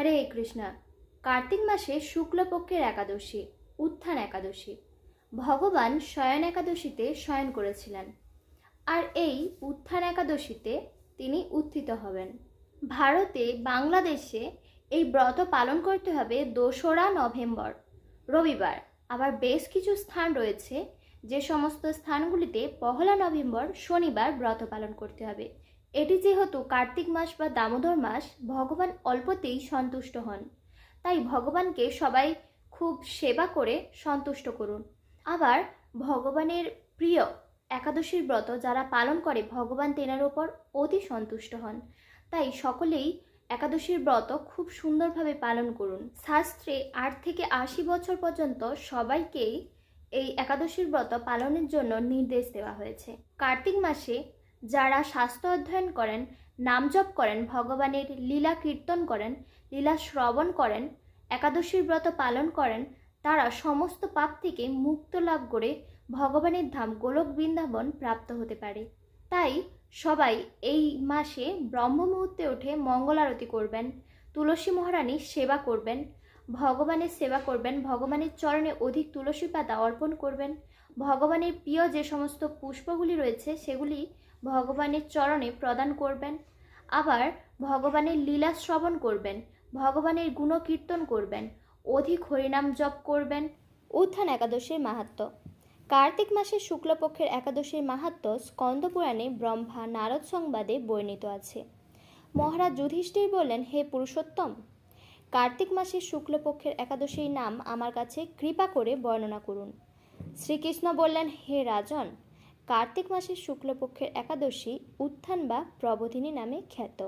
হরে কৃষ্ণা। কার্তিক মাসে শুক্লপক্ষের একাদশী উত্থান একাদশী। ভগবান শয়ন একাদশীতে শয়ন করেছিলেন, আর এই উত্থান একাদশীতে তিনি উত্থিত হবেন। ভারতে, বাংলাদেশে এই ব্রত পালন করতে হবে 2রা নভেম্বর রবিবার। আবার বেশ কিছু স্থান রয়েছে যে সমস্ত স্থানগুলিতে 1লা নভেম্বর শনিবার ব্রত পালন করতে হবে। এটি যেহেতু কার্তিক মাস বা দামোদর মাস, ভগবান অল্পতেই সন্তুষ্ট হন, তাই ভগবানকে সবাই খুব সেবা করে সন্তুষ্ট করুন। আবার ভগবানের প্রিয় একাদশীর ব্রত যারা পালন করে, ভগবান তেনার ওপর অতি সন্তুষ্ট হন। তাই সকলেই একাদশীর ব্রত খুব সুন্দরভাবে পালন করুন। শাস্ত্রে 8 থেকে 80 বছর পর্যন্ত সবাইকেই এই একাদশীর ব্রত পালনের জন্য নির্দেশ দেওয়া হয়েছে। কার্তিক মাসে যারা শাস্ত্র অধ্যয়ন করেন, নাম জপ করেন, ভগবানের লীলা কীর্তন করেন, লীলা শ্রবণ করেন, একাদশীর ব্রত পালন করেন, তারা সমস্ত পাপ থেকে মুক্ত লাভ করে ভগবানের ধাম গোলক বৃন্দাবন প্রাপ্ত হতে পারে। তাই সবাই এই মাসে ব্রহ্ম মুহূর্তে উঠে মঙ্গল আরতি করবেন, তুলসী মহারানীর সেবা করবেন, ভগবানের সেবা করবেন, ভগবানের চরণে অধিক তুলসী পাতা অর্পণ করবেন, ভগবানের প্রিয় যে সমস্ত পুষ্পগুলি রয়েছে সেগুলি ভগবানের চরণে প্রদান করবেন। আবার ভগবানের লীলা শ্রবণ করবেন, ভগবানের গুণকীর্তন করবেন, অধিক হরিনাম জপ করবেন। উত্থান একাদশীর মাহাত্ম্য। কার্তিক মাসের শুক্লপক্ষের একাদশীর মাহাত্ম্য স্কন্দপুরাণে ব্রহ্মা নারদ সংবাদে বর্ণিত আছে। মহারাজ যুধিষ্ঠির বললেন, হে পুরুষোত্তম, কার্তিক মাসের শুক্লপক্ষের একাদশীর নাম আমার কাছে কৃপা করে বর্ণনা করুন। শ্রীকৃষ্ণ বললেন, হে রাজন, কার্তিক মাসের শুক্লপক্ষের একাদশী উত্থান বা প্রবোধিনী নামে খ্যাত।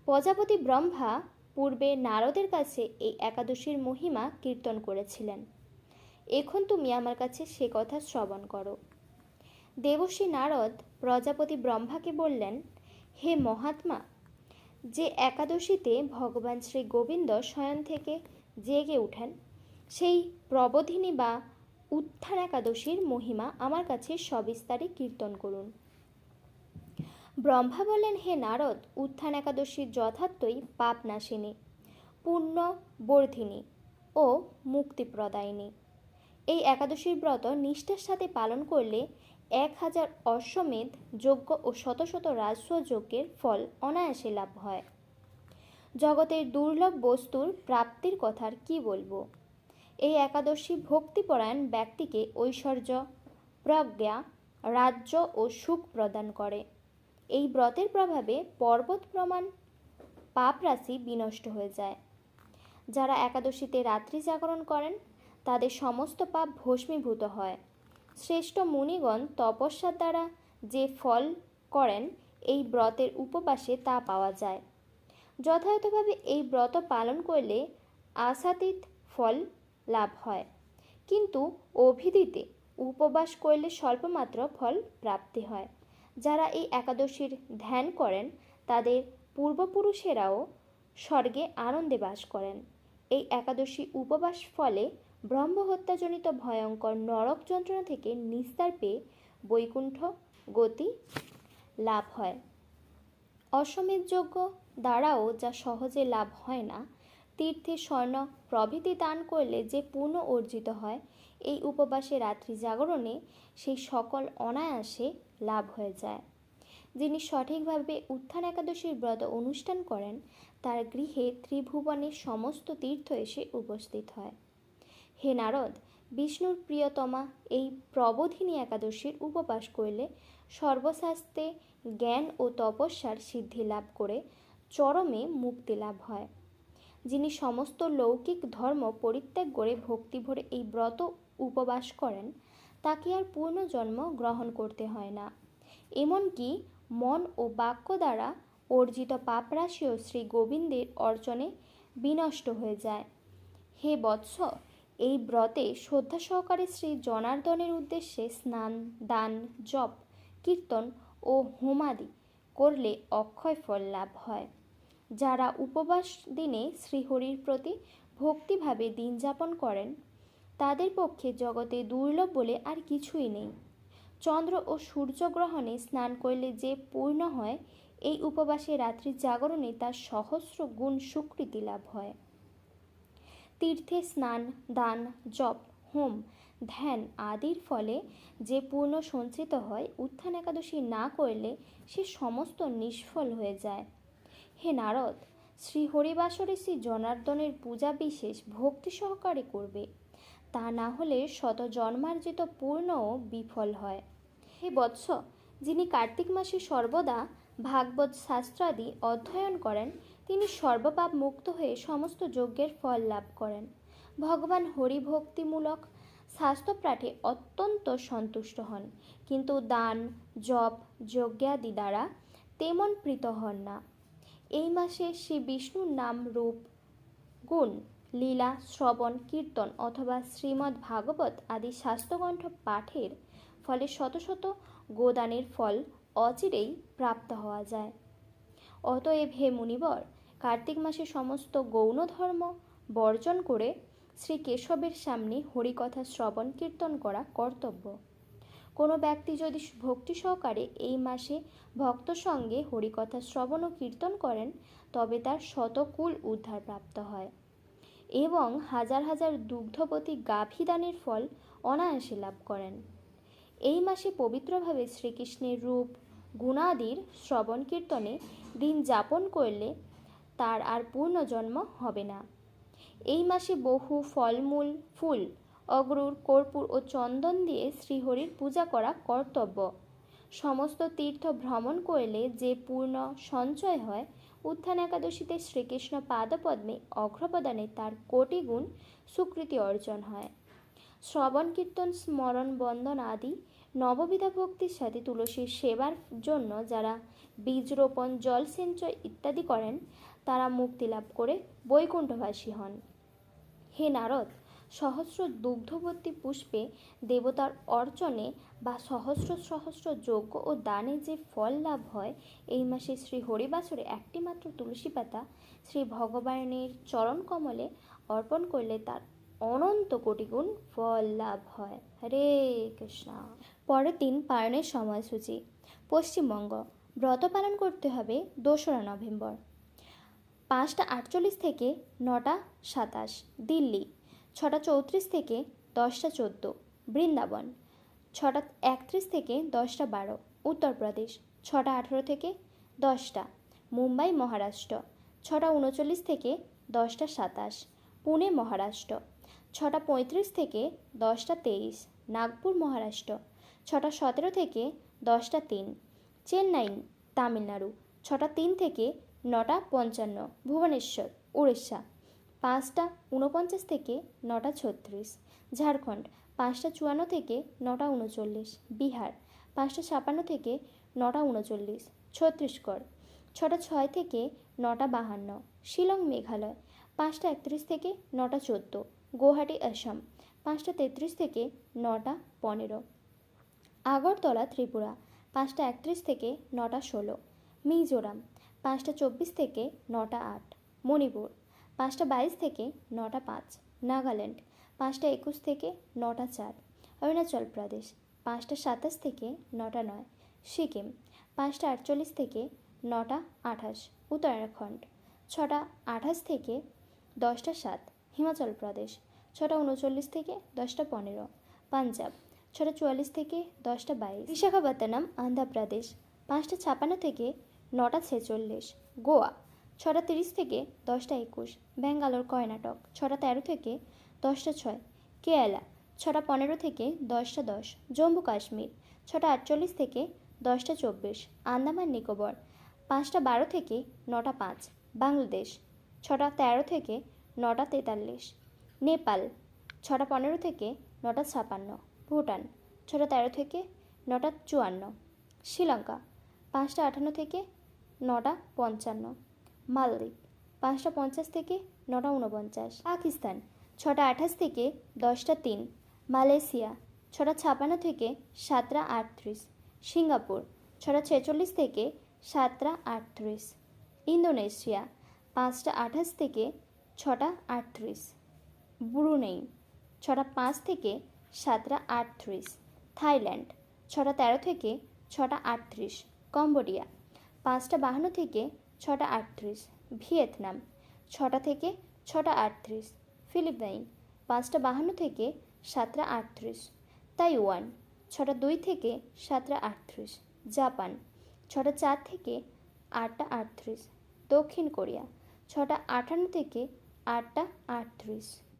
প্রজাপতি ব্রহ্মা পূর্বে নারদের কাছে এই একাদশীর মহিমা কীর্তন করেছিলেন। এখন তুমি আমার কাছে সে কথা শ্রবণ করো। দেবর্ষি নারদ প্রজাপতি ব্রহ্মাকে বললেন, হে মহাত্মা, যে একাদশীতে ভগবান শ্রী গোবিন্দ শয়ন থেকে জেগে উঠেন, সেই প্রবোধিনী বা উত্থান একাদশীর মহিমা আমার কাছে সবিস্তারে কীর্তন করুন। ব্রহ্মা বললেন, হে নারদ, উত্থান একাদশীর যথার্থই পাপ নাশিনী, পুণ্য বর্ধিনী ও মুক্তিপ্রদায়িনী। এই একাদশীর ব্রত নিষ্ঠার সাথে পালন করলে 1000 অশ্বমেধ যজ্ঞ ও শত শত রাজস্ব যজ্ঞের ফল অনায়াসে লাভ হয়। জগতের দুর্লভ বস্তুর প্রাপ্তির কথার কি বলবো। এই একাদশী ভক্তিপরায়ণ ব্যক্তিকে ঐশ্বর্য, প্রজ্ঞা, রাজ্য ও সুখ প্রদান করে। এই ব্রতের প্রভাবে পর্বত প্রমাণ পাপ রাশি বিনষ্ট হয়ে যায়। যারা একাদশীতে রাত্রি জাগরণ করেন তাদের সমস্ত পাপ ভস্মীভূত হয়। শ্রেষ্ঠ মুনিগণ তপস্যার দ্বারা যে ফল করেন, এই ব্রতের উপবাসে তা পাওয়া যায়। যথাযথভাবে এই ব্রত পালন করলে আশাতীত ফল লাভ হয়, কিন্তু অভিদিতে উপবাস করলে স্বল্পমাত্র ফল প্রাপ্তি হয়। যারা এই একাদশীর ধ্যান করেন তাদের পূর্বপুরুষেরাও স্বর্গে আনন্দে বাস করেন। এই একাদশী উপবাস ফলে ব্রহ্মহত্যাজনিত ভয়ঙ্কর নরক যন্ত্রণা থেকে নিস্তার পেয়ে বৈকুণ্ঠ গতি লাভ হয়। অশ্বমেধ যজ্ঞ দ্বারাও যা সহজে লাভ হয় না, তীর্থে স্বর্ণ প্রভৃতি দান করলে যে পুণ্য অর্জিত হয়, এই উপবাসে রাত্রি জাগরণে সেই সকল অনায়াসে লাভ হয়ে যায়। যিনি সঠিকভাবে উত্থান একাদশীর ব্রত অনুষ্ঠান করেন তার গৃহে ত্রিভুবনের সমস্ত তীর্থ এসে উপস্থিত হয়। হে নারদ, বিষ্ণুর প্রিয়তমা এই প্রবোধিনী একাদশীর উপবাস করলে সর্বশাস্ত্রে জ্ঞান ও তপস্যার সিদ্ধি লাভ করে চরমে মুক্তি লাভ হয়। যিনি সমস্ত লৌকিক ধর্ম পরিত্যাগ করে ভক্তি ভরে এই ব্রত উপবাস করেন তাকে আর পূর্ণজন্ম গ্রহণ করতে হয় না। এমনকি মন ও বাক্য দ্বারা অর্জিত পাপরাশিও শ্রী গোবিন্দের অর্চনে বিনষ্ট হয়ে যায়। হে বৎস, এই ব্রতে শ্রদ্ধা সহকারে শ্রী জনার্দনের উদ্দেশ্যে স্নান, দান, জপ, কীর্তন ও হোমাদি করলে অক্ষয় ফল লাভ হয়। যারা উপবাস দিনে শ্রীহরির প্রতি ভক্তিভাবে দিন যাপন করেন তাদের পক্ষে জগতে দুর্লভ বলে আর কিছুই নেই। চন্দ্র ও সূর্যগ্রহণে স্নান করলে যে পূর্ণ হয়, এই উপবাসে রাত্রি জাগরণে তার সহস্র গুণ স্বীকৃতি লাভ হয়। তীর্থে স্নান, দান, জপ, হোম, ধ্যান আদির ফলে যে পূর্ণ সঞ্চিত হয়, উত্থান একাদশী না করলে সে সমস্ত নিষ্ফল হয়ে যায়। হে নারদ, শ্রী হরিবাসরে শ্রী জনার্দনের পূজা বিশেষ ভক্তি সহকারে করবে, তা না হলে শত জন্মার্জিত পূর্ণও বিফল হয়। হে বৎস, যিনি কার্তিক মাসে সর্বদা ভাগবত শাস্ত্রাদি অধ্যয়ন করেন, তিনি সর্বপাপ মুক্ত হয়ে সমস্ত যজ্ঞের ফল লাভ করেন। ভগবান হরিভক্তিমূলক শাস্ত্রপাঠে অত্যন্ত সন্তুষ্ট হন, কিন্তু দান, জপ, যজ্ঞাদি দ্বারা তেমন প্রীত হন না। এই মাসে শ্রী বিষ্ণুর নাম, রূপ, গুণ, লীলা শ্রবণ কীর্তন অথবা শ্রীমদ্ ভাগবত আদি শাস্ত্রগ্রন্থ পাঠের ফলে শত শত গোদানের ফল অচিরেই প্রাপ্ত হওয়া যায়। অতএব হে মুনিবর, কার্তিক মাসে সমস্ত গৌণ ধর্ম বর্জন করে শ্রী কেশবের সামনে হরিকথা শ্রবণ কীর্তন করা কর্তব্য। কোনো ব্যক্তি যদি ভক্তি সহকারে এই মাসে ভক্ত সঙ্গে হরিকথা শ্রবণ ও কীর্তন করেন, তবে তার শতকুল উদ্ধার প্রাপ্ত হয় এবং হাজার হাজার দুগ্ধবতী গাভীদানের ফল অনায়াসে লাভ করেন। এই মাসে পবিত্রভাবে শ্রীকৃষ্ণের রূপ গুণাদির শ্রবণ কীর্তনে দিন যাপন করলে তার আর পূর্ণজন্ম হবে না। এই মাসে বহু ফলমূল, ফুল, অগ্রুর, কর্পূর ও চন্দন দিয়ে শ্রীহরির পূজা করা কর্তব্য। সমস্ত তীর্থ ভ্রমণ করলে যে পূর্ণ সঞ্চয় হয়, উত্থান একাদশীতে শ্রীকৃষ্ণ পাদপদ্মে অঘ্রপ্রদানে তার কোটি গুণ স্বীকৃতি অর্জন হয়। শ্রবণ কীর্তন, স্মরণ, বন্দন আদি নববিধা ভক্তির সাথে তুলসীর সেবার জন্য যারা বীজ রোপণ, জল সিঞ্চয় ইত্যাদি করেন, তারা মুক্তি লাভ করে বৈকুণ্ঠবাসী হন। হে নারদ, সহস্র দুগ্ধবতী পুষ্পে দেবতার অর্চনে বা সহস্র সহস্র যজ্ঞ ও দানে যে ফল লাভ হয়, এই মাসে শ্রী হরিবাসরে একটি মাত্র তুলসী পাতা শ্রী ভগবানের চরণ কমলে অর্পণ করলে তার অনন্ত কোটিগুণ ফল লাভ হয়। হরে কৃষ্ণ। পরের দিন পালনের সময়সূচি। পশ্চিমবঙ্গ, ব্রত পালন করতে হবে 2রা নভেম্বর 5টা 48 থেকে 9টা 27। দিল্লি 6টা 34 থেকে 10টা 14। বৃন্দাবন 6টা 31 থেকে 10টা 12। উত্তরপ্রদেশ 6টা 18 থেকে 10টা। মুম্বাই মহারাষ্ট্র 6টা 39 থেকে 10টা 27। পুনে মহারাষ্ট্র 6টা 35 থেকে 10টা 23। নাগপুর মহারাষ্ট্র 6টা 17 থেকে 10টা 3। চেন্নাই তামিলনাড়ু 6টা 3 থেকে 9টা 55। ভুবনেশ্বর উড়িষ্যা 5টা 49 থেকে 9টা 36। ঝাড়খণ্ড 5টা 54 থেকে 9টা 39। বিহার 5টা 56 থেকে 9টা 39। ছত্তিশগড় 6টা 6 থেকে 9টা 52। শিলং মেঘালয় 5টা 31 থেকে 9টা 14। গুয়াহাটি আসাম 5টা 33 থেকে 9টা 15। আগরতলা ত্রিপুরা 5টা 31 থেকে 9টা 16। মিজোরাম 5টা 24 থেকে 9টা 8। মণিপুর 5টা 22 থেকে 9টা 5। নাগাল্যান্ড 5টা 21 থেকে 9টা 4। অরুণাচল প্রদেশ 5টা 27 থেকে 9টা 9। সিকিম 5টা 48 থেকে 9টা 28। উত্তরাখণ্ড 6টা 28 থেকে 10টা 7। হিমাচল প্রদেশ 6টা 39 থেকে 10টা 15। পাঞ্জাব 6টা 44 থেকে 10টা 22। বিশাখাপত্তনম অন্ধ্রপ্রদেশ 5টা 56 থেকে 9টা 46। গোয়া 6টা 30 থেকে 10টা 21। ব্যাঙ্গালোর কর্ণাটক 6টা 13 থেকে 10টা 6। কেরালা 6টা 15 থেকে 10টা 10। জম্মু কাশ্মীর 6টা 48 থেকে 10টা 24। আন্দামান নিকোবর 5টা 12 থেকে 9টা 5। বাংলাদেশ 6টা 13 থেকে 9টা 43। নেপাল 6টা 15 থেকে 9টা 56। ভুটান 6টা 13 থেকে 9টা 54। শ্রীলঙ্কা 5টা 58 থেকে 9টা 55। মালদ্বীপ 5টা 50 থেকে 9টা 49। পাকিস্তান 6টা 28 থেকে 10টা 3। মালয়েশিয়া 6টা 56 থেকে 7টা 38। সিঙ্গাপুর 6টা 46 থেকে 7টা 38। ইন্দোনেশিয়া 5টা 28 থেকে 6টা 38। ব্রুনেই 6টা 5 থেকে 7টা 38। থাইল্যান্ড 6টা 13 থেকে 6টা 38। কম্বোডিয়া 5:52 থেকে 6:38। ভিয়েতনাম 6টা থেকে 6:38। ফিলিপাইন 5:52 থেকে 7:38। তাইওয়ান 6:02 থেকে 7:38। জাপান 6:04 থেকে 8:38। দক্ষিণ কোরিয়া 6:58 থেকে 8:38।